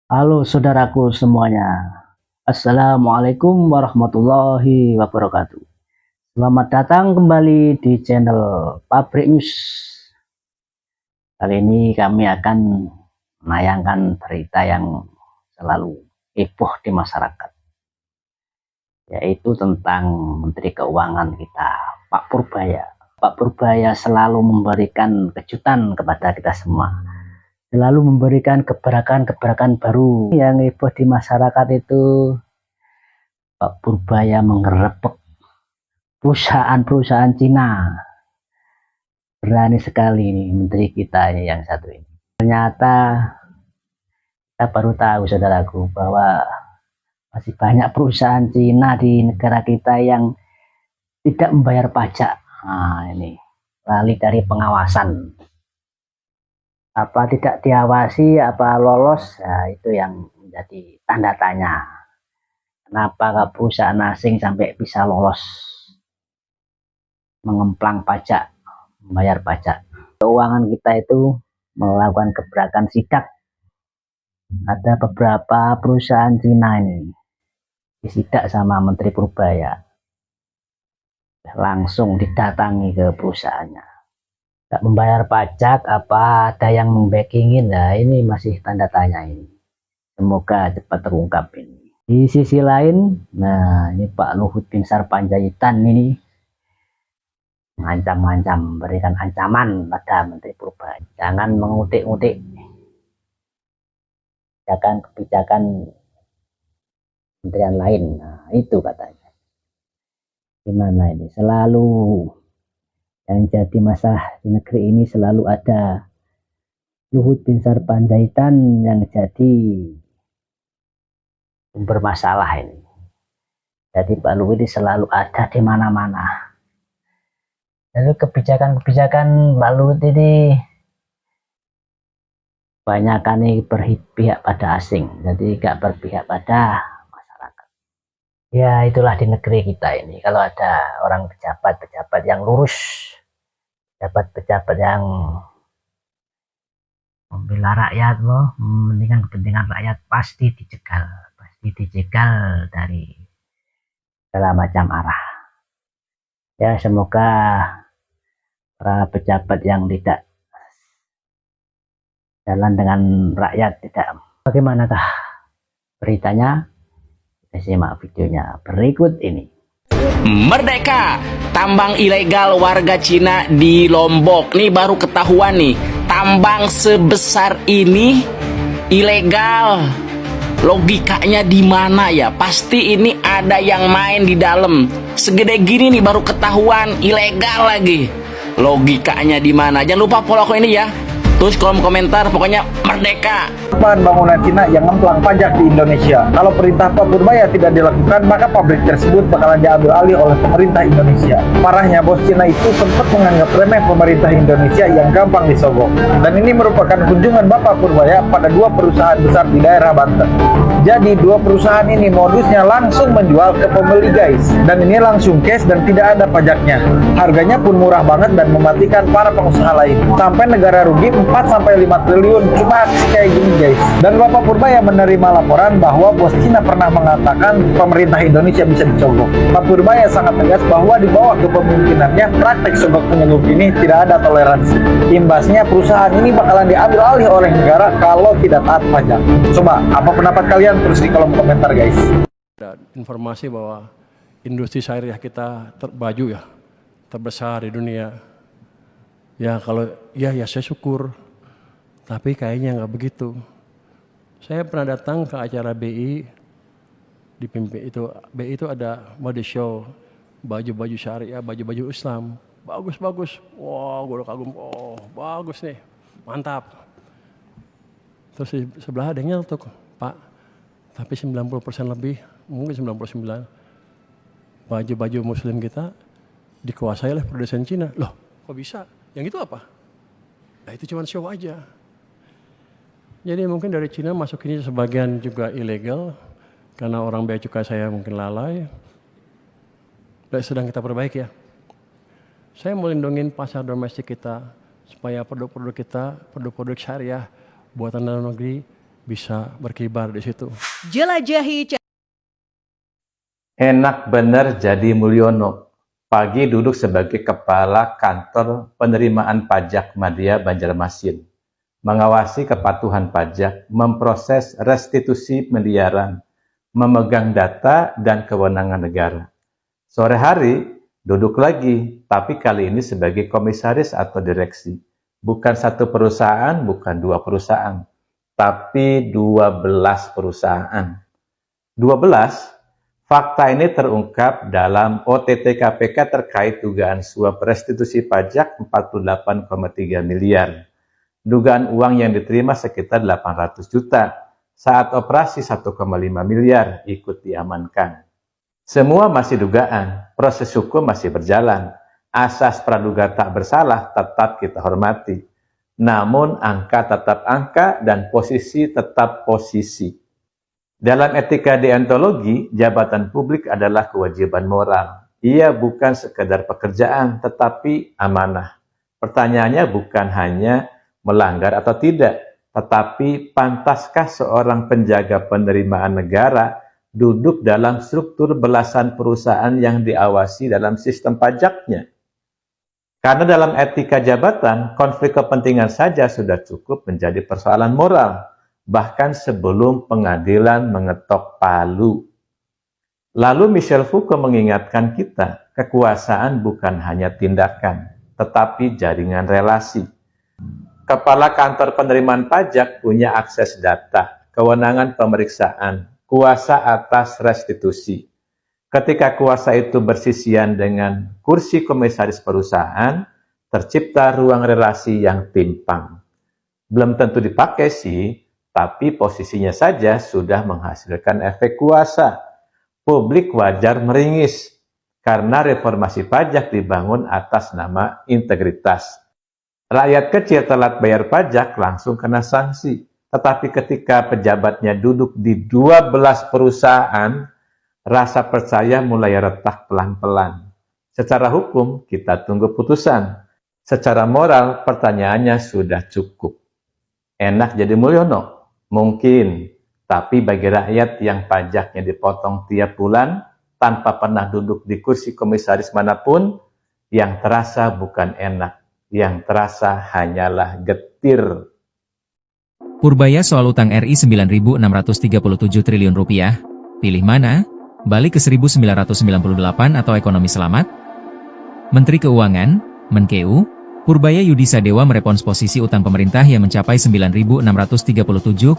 Halo saudaraku semuanya. Assalamualaikum warahmatullahi wabarakatuh. Selamat datang kembali di channel Pabrik News. Kali ini kami akan menayangkan berita yang selalu heboh di masyarakat, yaitu tentang Menteri Keuangan kita, Pak Purbaya. Pak Purbaya selalu memberikan kejutan kepada kita semua, selalu memberikan gebrakan-gebrakan baru yang heboh di masyarakat. Itu Pak Purbaya menggerebek perusahaan-perusahaan Cina. Berani sekali ini menteri kita ini yang satu ini. Ternyata kita baru tahu saudaraku bahwa masih banyak perusahaan Cina di negara kita yang tidak membayar pajak. Nah, ini lari dari pengawasan. Apa tidak diawasi, apa lolos, nah, itu yang menjadi tanda tanya. Kenapa perusahaan asing sampai bisa lolos mengemplang pajak, membayar pajak? Keuangan kita itu melakukan gebrakan sidak. Ada beberapa perusahaan Cina ini disidak sama Menteri Purbaya, langsung didatangi ke perusahaannya. Tidak membayar pajak, apa ada yang membackingin? Nah, ini masih tanda tanya ini. Semoga cepat terungkap ini. Di sisi lain, nah ini Pak Luhut Bin Sarpanjaitan ini mengancam-ancam, berikan ancaman pada Menteri Purbaya. Jangan mengutik-utik kebijakan kementerian lain. Nah, itu katanya. Gimana ini? Selalu yang jadi masalah di negeri ini selalu ada Luhut Bin Sarpanjaitan yang jadi sumber masalah ini. Jadi Pak Luhut ini selalu ada di mana-mana. Lalu kebijakan-kebijakan Pak Luhut ini kebanyakan ini berpihak pada asing, jadi gak berpihak pada masyarakat. Ya itulah di negeri kita ini. Kalau ada orang pejabat-pejabat yang lurus, pejabat-pejabat yang membela rakyat loh, mementingkan kepentingan rakyat, pasti dijegal dari segala macam arah. Ya semoga para pejabat yang tidak jalan dengan rakyat tidak. Bagaimanakah beritanya? Kita simak videonya berikut ini. Merdeka, tambang ilegal warga Cina di Lombok. Nih baru ketahuan nih, tambang sebesar ini ilegal. Logikanya di mana ya? Pasti ini ada yang main di dalam. Segede gini nih baru ketahuan ilegal lagi. Logikanya di mana? Jangan lupa follow aku ini ya. Terus kolom komentar pokoknya merdeka. Bangunan Cina yang ngemplang pajak di Indonesia. Kalau perintah Pak Purbaya tidak dilakukan, maka pabrik tersebut bakalan diambil alih oleh pemerintah Indonesia. Parahnya, bos Cina itu sempat menganggap remeh pemerintah Indonesia yang gampang disogok. Dan ini merupakan kunjungan Bapak Purbaya pada dua perusahaan besar di daerah Banten. Jadi dua perusahaan ini modusnya langsung menjual ke pembeli guys. Dan ini langsung cash dan tidak ada pajaknya. Harganya pun murah banget dan mematikan para pengusaha lain. Sampai negara rugi 4-5 triliun cuma aksi kayak gini guys. Dan Bapak Purbaya menerima laporan bahwa bos Cina pernah mengatakan pemerintah Indonesia bisa dicogok. Pak Purbaya sangat tegas bahwa di bawah kepemimpinannya praktek sogok menyogok ini tidak ada toleransi. Imbasnya perusahaan ini bakalan diambil alih oleh negara kalau tidak taat pajak. Coba apa pendapat kalian? Terus di kolom komentar guys. Ada informasi bahwa industri syariah kita terbaju ya, terbesar di dunia. Ya kalau ya saya syukur, tapi kayaknya nggak begitu. Saya pernah datang ke acara BI, dipimpin itu BI itu ada body show, baju-baju syariah, baju-baju Islam, bagus-bagus. Wah, gue udah kagum, oh bagus nih, mantap. Terus di sebelah ada yang nyetok, Pak, tapi 90% lebih, mungkin 99, baju-baju Muslim kita dikuasai oleh produsen Cina. Loh, kok bisa? Yang itu apa? Nah itu cuma show aja. Jadi mungkin dari Cina masuk ini sebagian juga ilegal karena orang bea cukai saya mungkin lalai. Dan sedang kita perbaiki ya. Saya mau lindungin pasar domestik kita supaya produk-produk kita, produk-produk syariah buatan dalam negeri bisa berkibar di situ. Jelajahi Enak bener jadi Mulyono. Pagi duduk sebagai kepala kantor penerimaan pajak Madya Banjarmasin. Mengawasi kepatuhan pajak, memproses restitusi miliaran, memegang data dan kewenangan negara. Sore hari duduk lagi, tapi kali ini sebagai komisaris atau direksi. Bukan satu perusahaan, bukan dua perusahaan, tapi 12 perusahaan. 12. Fakta ini terungkap dalam OTT KPK terkait dugaan suap restitusi pajak 48,3 miliar. Dugaan uang yang diterima sekitar 800 juta. Saat operasi 1,5 miliar ikut diamankan. Semua masih dugaan, proses hukum masih berjalan. Asas praduga tak bersalah tetap kita hormati. Namun angka tetap angka dan posisi tetap posisi. Dalam etika deontologi, jabatan publik adalah kewajiban moral. Ia bukan sekedar pekerjaan, tetapi amanah. Pertanyaannya bukan hanya melanggar atau tidak, tetapi pantaskah seorang penjaga penerimaan negara duduk dalam struktur belasan perusahaan yang diawasi dalam sistem pajaknya? Karena dalam etika jabatan, konflik kepentingan saja sudah cukup menjadi persoalan moral. Bahkan sebelum pengadilan mengetok palu. Lalu Michel Foucault mengingatkan kita, kekuasaan bukan hanya tindakan, tetapi jaringan relasi. Kepala kantor penerimaan pajak punya akses data, kewenangan pemeriksaan, kuasa atas restitusi. Ketika kuasa itu bersisian dengan kursi komisaris perusahaan, tercipta ruang relasi yang timpang. Belum tentu dipakai sih, tapi posisinya saja sudah menghasilkan efek kuasa. Publik wajar meringis, karena reformasi pajak dibangun atas nama integritas. Rakyat kecil telat bayar pajak langsung kena sanksi. Tetapi ketika pejabatnya duduk di 12 perusahaan, rasa percaya mulai retak pelan-pelan. Secara hukum, kita tunggu putusan. Secara moral, pertanyaannya sudah cukup. Enak jadi Mulyono? Mungkin, tapi bagi rakyat yang pajaknya dipotong tiap bulan, tanpa pernah duduk di kursi komisaris manapun, yang terasa bukan enak, yang terasa hanyalah getir. Purbaya soal utang RI 9.637 triliun rupiah, pilih mana? Balik ke 1998 atau ekonomi selamat? Menteri Keuangan, Menkeu, Purbaya Yudisa Dewa merespons posisi utang pemerintah yang mencapai 9.637,9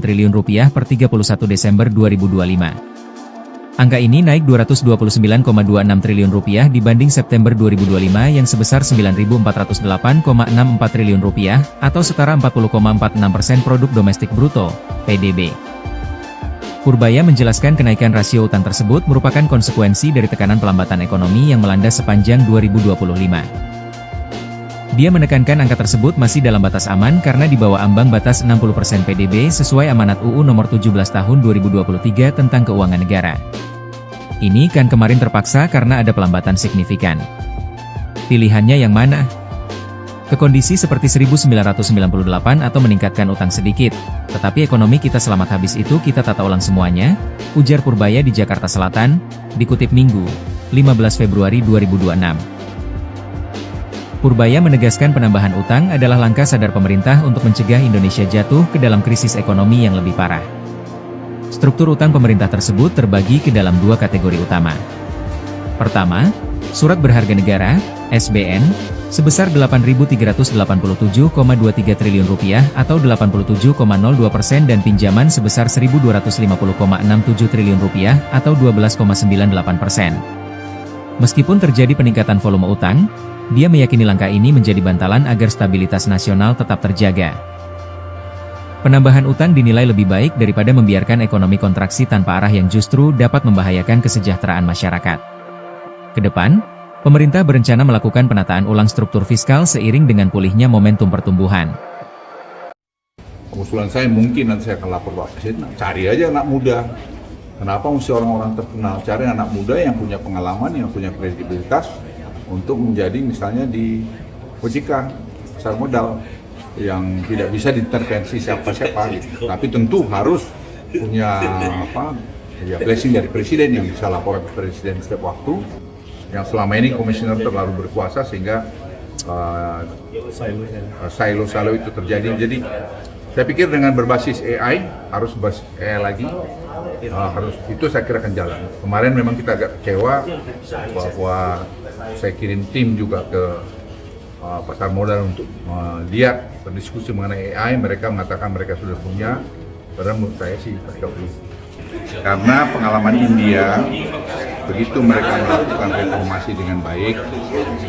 triliun rupiah per 31 Desember 2025. Angka ini naik 229,26 triliun rupiah dibanding September 2025 yang sebesar 9.408,64 triliun rupiah atau setara 40,46% produk domestik bruto (PDB). Purbaya menjelaskan kenaikan rasio utang tersebut merupakan konsekuensi dari tekanan pelambatan ekonomi yang melanda sepanjang 2025. Dia menekankan angka tersebut masih dalam batas aman karena di bawah ambang batas 60% PDB sesuai amanat UU Nomor 17 Tahun 2023 tentang Keuangan Negara. Ini kan kemarin terpaksa karena ada pelambatan signifikan. Pilihannya yang mana? Ke kondisi seperti 1998 atau meningkatkan utang sedikit, tetapi ekonomi kita selamat habis itu kita tata ulang semuanya, ujar Purbaya di Jakarta Selatan, dikutip Minggu, 15 Februari 2026. Purbaya menegaskan penambahan utang adalah langkah sadar pemerintah untuk mencegah Indonesia jatuh ke dalam krisis ekonomi yang lebih parah. Struktur utang pemerintah tersebut terbagi ke dalam dua kategori utama. Pertama, surat berharga negara, SBN, sebesar 8.387,23 triliun rupiah atau 87,02% dan pinjaman sebesar 1.250,67 triliun rupiah atau 12,98%. Meskipun terjadi peningkatan volume utang, dia meyakini langkah ini menjadi bantalan agar stabilitas nasional tetap terjaga. Penambahan utang dinilai lebih baik daripada membiarkan ekonomi kontraksi tanpa arah yang justru dapat membahayakan kesejahteraan masyarakat. Kedepan, pemerintah berencana melakukan penataan ulang struktur fiskal seiring dengan pulihnya momentum pertumbuhan. Usulan saya mungkin nanti saya akan lapor Pak Presiden, cari aja anak muda. Kenapa mesti orang-orang terkenal? Cari anak muda yang punya pengalaman, yang punya kredibilitas, untuk menjadi misalnya di OJK, pasar modal. yang tidak bisa diintervensi siapa-siapa gitu. Tapi tentu harus punya blessing dari presiden yang bisa lapor ke presiden setiap waktu. Yang selama ini komisioner terlalu berkuasa sehingga silo itu terjadi. Jadi saya pikir dengan berbasis AI, harus berbasis AI lagi, itu saya kira akan jalan. Kemarin memang kita agak kecewa bahwa saya kirim tim juga ke pasar modal untuk melihat berdiskusi mengenai AI. Mereka mengatakan mereka sudah punya, padahal menurut saya sih belum. Karena pengalaman India, begitu mereka melakukan reformasi dengan baik,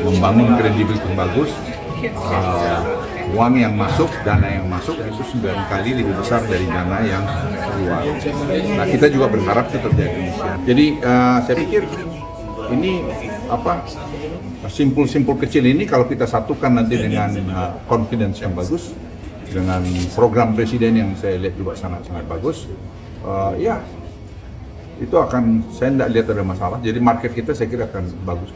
membangun kredibilitas yang bagus, uang yang masuk, dana yang masuk itu 9 kali lebih besar dari dana yang keluar. Nah, kita juga berharap itu terjadi. Jadi saya pikir ini simpul-simpul kecil ini kalau kita satukan nanti dengan confidence yang bagus, dengan program presiden yang saya lihat juga sangat-sangat bagus, ya itu akan, saya tidak lihat ada masalah. Jadi market kita saya kira akan bagus.